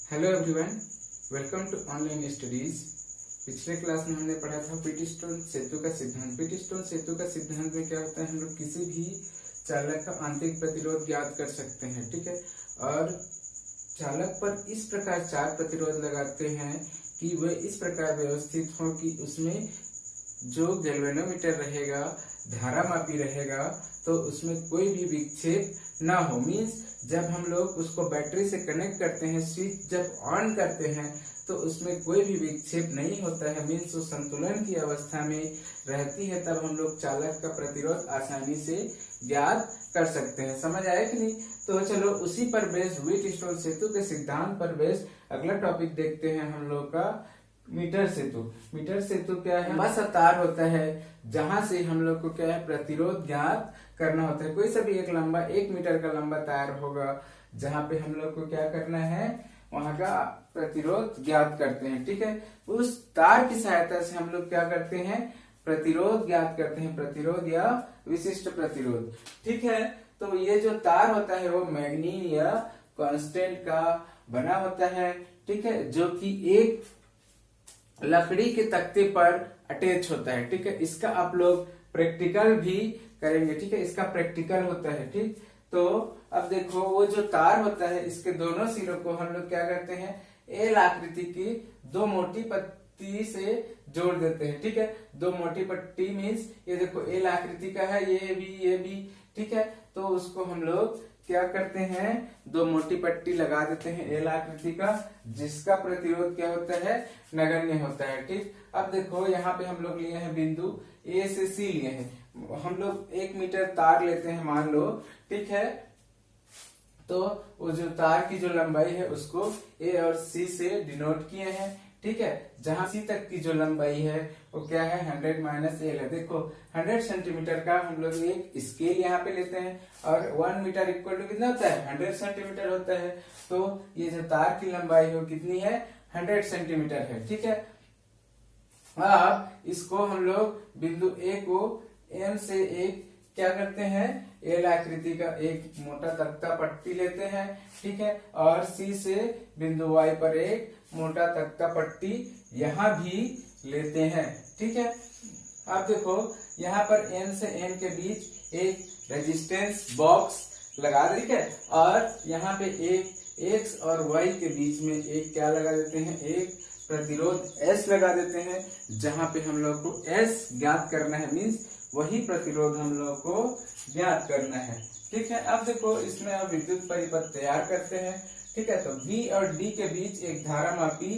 Hello everyone, welcome to online studies. पिछले class में हमने पढ़ा था व्हीटस्टोन सेतु का सिद्धांत। व्हीटस्टोन सेतु का सिद्धांत में क्या होता है, हम लोग किसी भी चालक का आंतरिक प्रतिरोध ज्ञात कर सकते हैं, ठीक है। और चालक पर इस प्रकार चार प्रतिरोध लगाते हैं कि वे इस प्रकार व्यवस्थित हो कि उसमें जो गैल्वेनोमीटर रहेगा, धारामापी रहेगा, तो उसमें कोई भी विक्षेप ना हो। मीन्स जब हम लोग उसको बैटरी से कनेक्ट करते हैं, स्विच जब ऑन करते हैं तो उसमें कोई भी विक्षेप नहीं होता है। मीन्स वो संतुलन की अवस्था में रहती है, तब हम लोग चालक का प्रतिरोध आसानी से ज्ञात कर सकते हैं। समझ आया कि नहीं? तो चलो उसी पर बेस्ड व्हीटस्टोन सेतु के सिद्धांत पर बेस्ड अगला टॉपिक देखते हैं हम लोग का मीटर सेतु। मीटर सेतु क्या है? लंबा सा तार होता है जहां से हम लोग को क्या है, प्रतिरोध ज्ञात करना होता है। कोई सा भी एक लंबा 1 मीटर का लंबा तार होगा जहां पे हम लोग को क्या करना है, वहां का प्रतिरोध ज्ञात करते हैं, ठीक है। उस तार की सहायता से हम लोग क्या करते हैं, प्रतिरोध ज्ञात करते हैं, प्रतिरोध या विशिष्ट प्रतिरोध, ठीक है। तो ये जो तार होता है वो मैग्नीन या कांस्टेंट का बना होता है, ठीक है, जो कि एक लकड़ी के तख्ते पर अटैच होता है, ठीक है। इसका आप लोग प्रैक्टिकल भी करेंगे, ठीक है। इसका प्रैक्टिकल होता है, ठीक। तो अब देखो, वो जो तार होता है इसके दोनों सिरों को हम लोग क्या करते हैं, एल आकृति की दो मोटी पट्टी से जोड़ देते हैं, ठीक है। दो मोटी पट्टी मीन्स ये देखो एल आकृति का है, ये भी, ठीक है। तो उसको हम लोग क्या करते हैं, दो मोटी पट्टी लगा देते हैं एल आकृति का, जिसका प्रतिरोध क्या होता है, नगण्य होता है, ठीक। अब देखो यहाँ पे हम लोग लिए हैं बिंदु ए से सी लिए हैं। हम लोग 1 मीटर तार लेते हैं मान लो, ठीक है। तो वो जो तार की जो लंबाई है उसको ए और सी से डिनोट किए हैं, ठीक है। जहां सी तक की जो लंबाई है वो क्या है, 100 माइनस एल है। देखो 100 सेंटीमीटर का हम लोग एक स्केल यहाँ पे लेते हैं और 1 मीटर इक्वल टू कितना होता है, 100 सेंटीमीटर होता है। तो ये जो तार की लंबाई है वो कितनी है, 100 सेंटीमीटर है, ठीक है। अब इसको हम लोग बिंदु ए को एम से एक क्या करते हैं, एल आकृति का एक मोटा तख्ता पट्टी लेते हैं, ठीक है। और सी से बिंदु वाई पर एक मोटा तख्ता पट्टी यहाँ भी लेते हैं, ठीक है। अब देखो यहाँ पर एन से एन के बीच एक रेजिस्टेंस बॉक्स लगा दे, ठीक है। और यहाँ पे एक एक्स और वाई के बीच में एक क्या लगा देते हैं, एक प्रतिरोध S लगा देते हैं, जहां पे हम लोग को S ज्ञात करना है। मीन्स वही प्रतिरोध हम लोग को ज्ञात करना है, ठीक है। अब देखो इसमें अब विद्युत परिपथ तैयार करते हैं, ठीक है। तो B और D के बीच एक धारामापी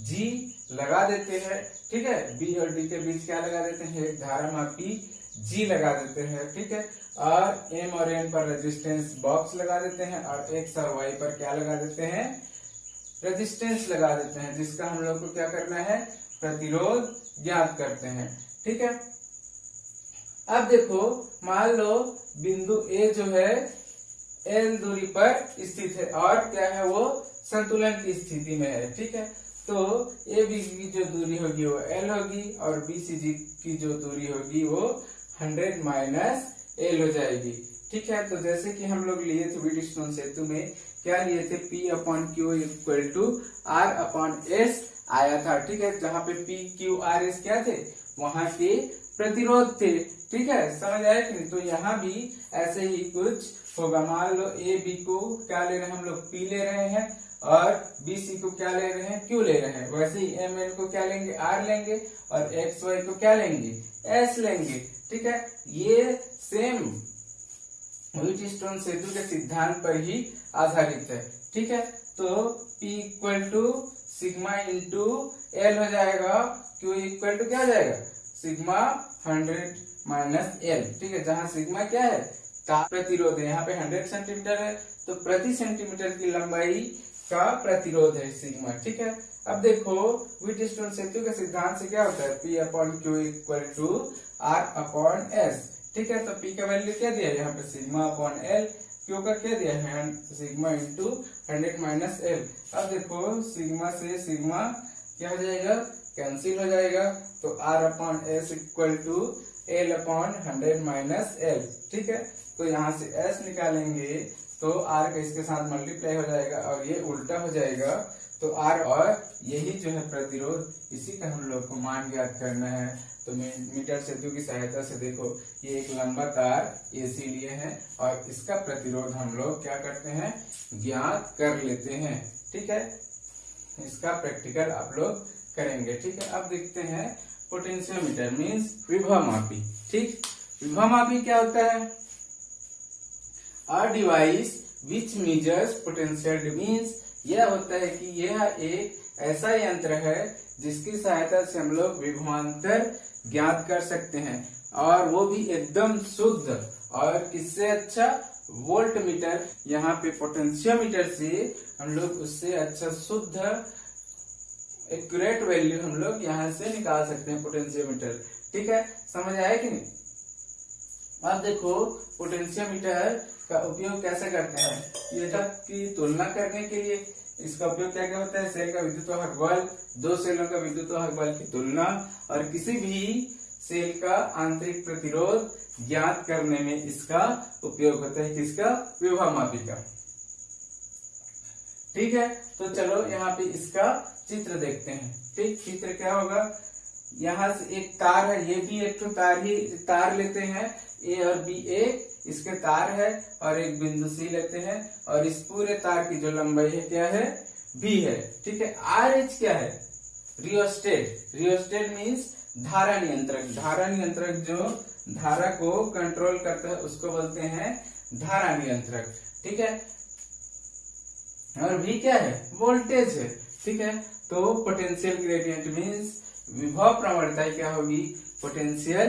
G लगा देते हैं, ठीक है। B और D के बीच क्या लगा देते हैं, एक धारामापी G लगा देते हैं, ठीक है। और M और N पर रेजिस्टेंस बॉक्स लगा देते हैं और X और Y पर क्या लगा देते हैं, रेजिस्टेंस लगा देते हैं, जिसका हम लोग को क्या करना है, प्रतिरोध ज्ञात करते हैं, ठीक है। अब देखो मान लो बिंदु ए जो है एल दूरी पर स्थित है और क्या है, वो संतुलन की स्थिति में है, ठीक है। तो ए बी की जो दूरी होगी वो एल होगी और बी सी जी की जो दूरी होगी वो 100 माइनस एल हो जाएगी, ठीक है। तो जैसे कि हम लोग लिए थे व्हीटस्टोन सेतु में, क्या लिए थे, P/Q इक्वल टू R/S आया था, ठीक है। जहां पे P Q R S क्या थे, वहां के प्रतिरोध थे, ठीक है। समझ आया कि नहीं? तो यहाँ भी ऐसे ही कुछ होगा। मान लो A B को क्या ले रहे हैं, हम लोग P ले रहे हैं और B C को क्या ले रहे हैं, Q ले रहे हैं। वैसे ही M N को क्या लेंगे, R लेंगे और X Y को क्या लेंगे, S लेंगे, ठीक है। ये सेम व्हीटस्टोन सेतु के सिद्धांत पर ही आधारित है, ठीक है। तो P equal to sigma into l हो जाएगा, Q इक्वल टू क्या हो जाएगा, सिग्मा 100 माइनस एल, ठीक है। जहां सिग्मा क्या है, तार प्रतिरोध है, यहाँ पे 100 सेंटीमीटर है, तो प्रति सेंटीमीटर की लंबाई का प्रतिरोध है सिग्मा, ठीक है। अब देखो व्हीटस्टोन सेतु के सिद्धांत से क्या होता है, P/Q इक्वल टू R/S, ठीक है। तो P का वैल्यू क्या दिया, यहाँ पे सिग्मा/L, Q का क्या दिया है, सिग्मा इंटू 100 माइनस एल। अब देखो सिग्मा से सिग्मा क्या हो जाएगा, कैंसिल हो जाएगा, तो R/S equal to L/100 minus L, ठीक है। तो यहाँ से S निकालेंगे तो R का इसके साथ मल्टीप्लाई हो जाएगा और ये उल्टा हो जाएगा, तो आर और यही जो है प्रतिरोध, इसी का हम लोग को मान ज्ञात करना है। तो मीटर सेतु की सहायता से देखो, ये एक लंबा तार AC लिए हैं और इसका प्रतिरोध हम लोग क्या करते हैं, ज्ञात कर लेते हैं। ठीक है, इसका प्रैक्टिकल आप लोग करेंगे। ठीक है, अब देखते हैं पोटेंशियोमीटर मीन्स विभवमापी। ठीक, विभवमापी क्या होता है? A device which measures potential, means यह होता है कि यह एक ऐसा यंत्र है जिसकी सहायता से हम लोग विभवांतर ज्ञात कर सकते हैं, और वो भी एकदम शुद्ध। और किससे अच्छा? Volt meter. यहाँ पे पोटेंशियोमीटर से हम लोग उससे अच्छा शुद्ध एक्यूरेट वैल्यू हम लोग यहाँ से निकाल सकते हैं पोटेंशियोमीटर। ठीक है, समझ आया कि नहीं? अब देखो पोटेंशियोमीटर का उपयोग कैसे करते हैं, ये की तुलना करने के लिए इसका उपयोग क्या क्या होता है? सेल का विद्युत वाहक बल, दो सेलों का विद्युत वाहक बल की तुलना, और किसी भी सेल का आंतरिक प्रतिरोध ज्ञात करने में इसका उपयोग होता है। किसका? विभवमापी का। ठीक है, तो चलो यहाँ पे इसका चित्र देखते हैं। ठीक, चित्र क्या होगा? यहाँ से एक तार है, ये भी एक तो तार लेते हैं, A और B एक इसके तार है, और एक बिंदु C लेते हैं, और इस पूरे तार की जो लंबाई है क्या है? B है। ठीक है, RH क्या है? रियोस्टेट। रियोस्टेट मीन्स धारा नियंत्रक। धारा नियंत्रक जो धारा को कंट्रोल करता है उसको बोलते हैं धारा नियंत्रक। ठीक है, और V क्या है? वोल्टेज है। ठीक है, तो पोटेंशियल ग्रेडियंट मीन्स विभव प्रवणता क्या होगी? Potential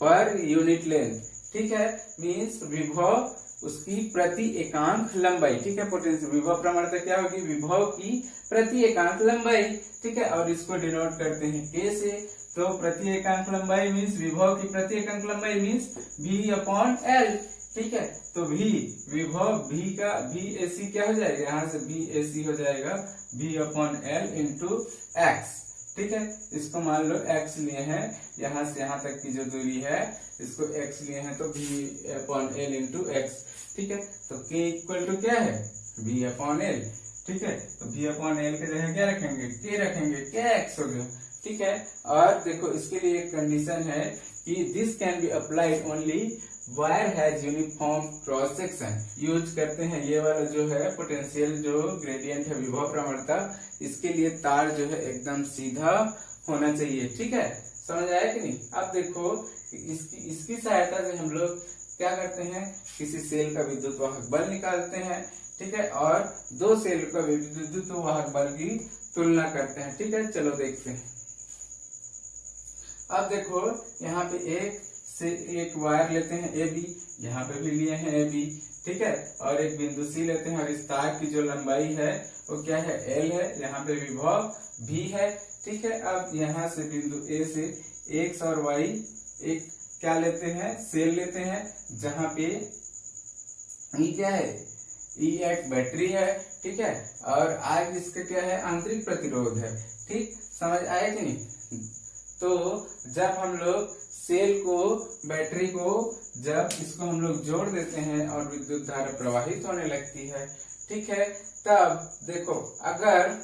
per unit length. ठीक है, मीन्स विभव उसकी प्रति एकांक लंबाई। ठीक है, पोटेंशियल विभव प्रवणता क्या होगी? विभव की प्रति एकांक लंबाई। ठीक है, और इसको डिनोट करते हैं K से। तो प्रति एकांक लंबाई मीन्स विभव की प्रति एकांक लंबाई मीन्स V/L। ठीक है, तो V विभव V का VAC क्या हो जाएगा? यहाँ से VAC हो जाएगा V/L इंटू X। ठीक है, इसको मान लो X लिए हैं, यहाँ से यहाँ तक की जो दूरी है इसको X लिए हैं, तो V/L इंटू X। ठीक है, तो K इक्वल टू क्या है? V/L। ठीक है, तो V/L के जगह क्या रखेंगे? K रखेंगे, KX हो गया। ठीक है, और देखो इसके लिए एक कंडीशन है कि this can be applied only wire has uniform cross section. Use करते हैं ये वाला जो है पोटेंशियल जो ग्रेडियंट है विभव प्रवणता, इसके लिए तार जो है एकदम सीधा होना चाहिए। ठीक है, समझ आया कि नहीं? अब देखो इसकी सहायता से हम लोग क्या करते हैं? किसी सेल का विद्युत वाहक बल निकालते हैं। ठीक है, और दो सेल का विद्युत वाहक बल की तुलना करते हैं। ठीक है, चलो देखते हैं। अब देखो यहाँ पे एक वायर लेते हैं AB, यहाँ पे भी लिए हैं AB। ठीक है, और एक बिंदु C लेते हैं, और इस तार की जो लंबाई है वो क्या है? L है। यहाँ पे विभव V है। ठीक है, अब यहाँ से बिंदु A से X और Y एक क्या लेते हैं? सेल लेते हैं, जहाँ पे E क्या है? E एक बैटरी है। ठीक है, और R इसका क्या है? आंतरिक प्रतिरोध है। ठीक, समझ आया कि नहीं? तो जब हम लोग सेल को, बैटरी को, जब इसको हम लोग जोड़ देते हैं और विद्युत धारा प्रवाहित होने लगती है, ठीक है, तब देखो अगर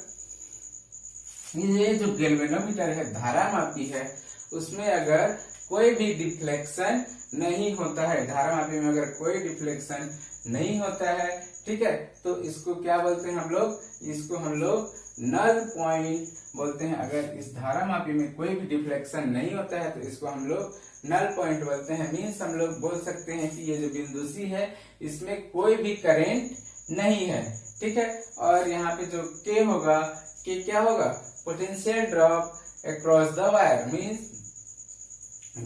ये जो गैल्वेनोमीटर है धारा मापी है, उसमें अगर कोई भी डिफ्लेक्शन नहीं होता है, धारा मापी में अगर कोई डिफ्लेक्शन नहीं होता है, ठीक है, तो इसको क्या बोलते हैं हम लोग? इसको हम लोग नल पॉइंट बोलते हैं। अगर इस धारा मापी में कोई भी डिफ्लेक्शन नहीं होता है तो इसको हम लोग नल पॉइंट बोलते हैं। मीन्स हम लोग बोल सकते हैं कि ये जो बिंदु C है इसमें कोई भी करंट नहीं है। ठीक है, और यहाँ पे जो K होगा, K क्या होगा? Potential drop across the wire, means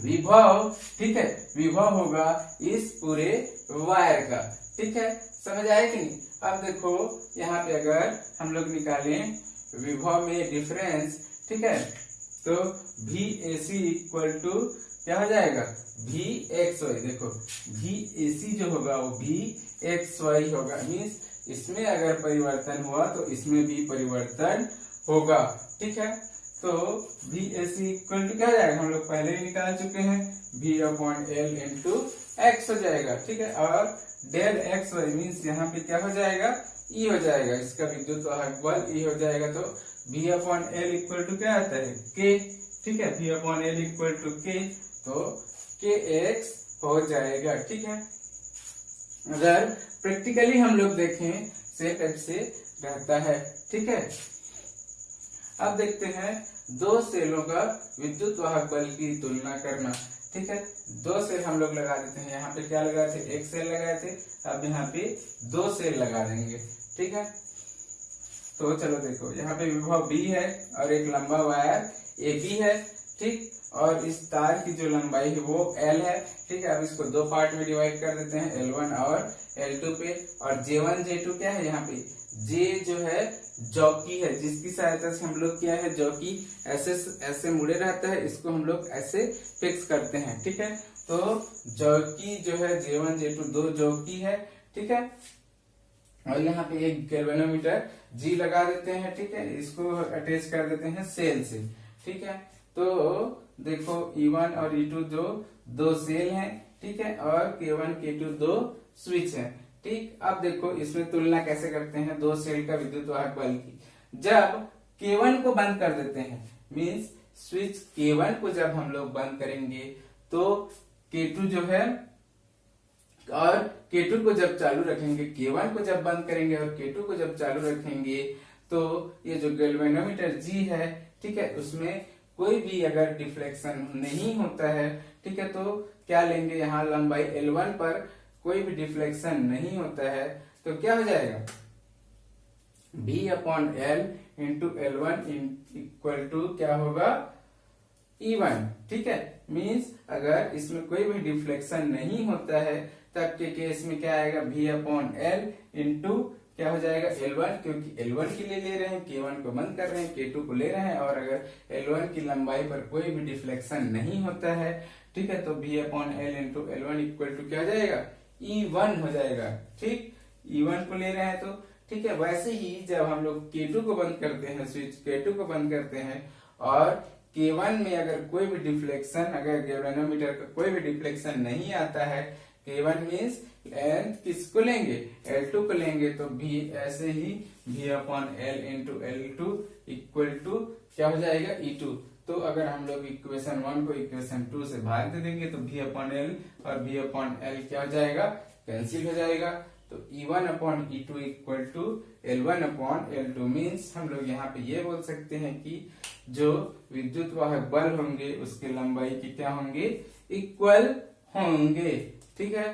विभव। ठीक है, विभव होगा इस पूरे वायर का। ठीक है, समझ आया कि नहीं? अब देखो यहाँ पे अगर हम लोग निकालें विभव में डिफरेंस, ठीक है, तो VAC इक्वल टू क्या हो जाएगा? VXY। देखो VAC जो होगा वो VXY होगा, मीन्स इसमें अगर परिवर्तन हुआ तो इसमें भी परिवर्तन होगा। ठीक है, तो VAC इक्वल टू क्या हो जाएगा? हम लोग पहले ही निकाल चुके हैं, V/L इंटू X हो जाएगा। ठीक है, और डेल XY मीन्स यहाँ पे क्या हो जाएगा? ई हो जाएगा, इसका विद्युत वाहक बल ई हो जाएगा। तो V upon l equal to क्या आता है, के। ठीक है, V upon l equal to k, तो kx हो जाएगा। ठीक है, अगर प्रैक्टिकली हम लोग देखें से टाइप से रहता है। ठीक है, अब देखते हैं दो सेलों का विद्युत वाहक बल की तुलना करना। ठीक है, दो सेल हम लोग लगा देते हैं। यहाँ पे क्या लगाए थे, एक सेल लगाए थे, अब यहाँ पे दो सेल लगा देंगे। ठीक है, तो चलो देखो, यहाँ पे विभव B है और एक लंबा वायर AB है। ठीक, और इस तार की जो लंबाई है वो L है। ठीक है, अब इसको दो पार्ट में डिवाइड कर देते हैं, L1 और L2 पे। और J1 J2 क्या है, यहाँ पे J जो है जॉकी है, जिसकी सहायता से हम लोग क्या है, जॉकी ऐसे ऐसे मुड़े रहता है, इसको हम लोग ऐसे फिक्स करते हैं। ठीक है, तो जॉकी जो है J1 J2 दो जॉकी है। ठीक है, और यहाँ पे एक गैल्वेनोमीटर G लगा देते हैं। ठीक है, इसको अटैच कर देते हैं सेल से। ठीक है, तो देखो E1 और E2 जो दो सेल हैं। ठीक है, और K1 K2 दो स्विच है। ठीक, अब देखो इसमें तुलना कैसे करते हैं दो सेल का विद्युत वाहक बल की। जब K1 को बंद कर देते हैं, मीन्स स्विच K1 को जब हम लोग बंद करेंगे तो K2 जो है, और K2 को जब चालू रखेंगे, K1 को जब बंद करेंगे और K2 को जब चालू रखेंगे, तो ये जो गैल्वेनोमीटर G है, ठीक है, उसमें कोई भी अगर डिफ्लेक्शन नहीं होता है, ठीक है, तो क्या लेंगे, यहाँ लंबाई L1 पर कोई भी डिफ्लेक्शन नहीं होता है, तो क्या हो जाएगा, V upon l into L1 equal to क्या होगा, E1। ठीक है, मीन्स अगर इसमें कोई भी डिफ्लेक्शन नहीं होता है तब के केस में क्या आएगा, V अपॉन एल इंटू क्या हो जाएगा L1, क्योंकि L1 के लिए ले रहे हैं, K1 को बंद कर रहे हैं, K2 को ले रहे हैं, और अगर L1 की लंबाई पर कोई भी डिफ्लेक्शन नहीं होता है, ठीक है, तो V upon l into L1 equal to क्या हो जाएगा, E1 हो जाएगा। ठीक, E1 को ले रहे हैं तो ठीक है, वैसे ही जब हम लोग K2 को बंद करते हैं, स्विच K2 को बंद करते हैं, और K1 में अगर कोई भी डिफ्लेक्शन, अगर गैल्वेनोमीटर का कोई भी डिफ्लेक्शन नहीं आता है, K1 मीन्स किसको लेंगे, L2 को लेंगे, तो भी ऐसे ही V upon l into L2 equal to क्या हो जाएगा, E2। तो अगर हम लोग इक्वेशन 1 को इक्वेशन 2 से भाग दे देंगे तो V अपॉन एल और V अपॉन एल क्या हो जाएगा, कैंसिल हो जाएगा। तो E1 upon E2 equal to L1 upon L2, means हम लोग यहाँ पे ये बोल सकते हैं कि जो विद्युत वाहक बल होंगे उसके लंबाई की क्या होंगे, इक्वल होंगे। ठीक है।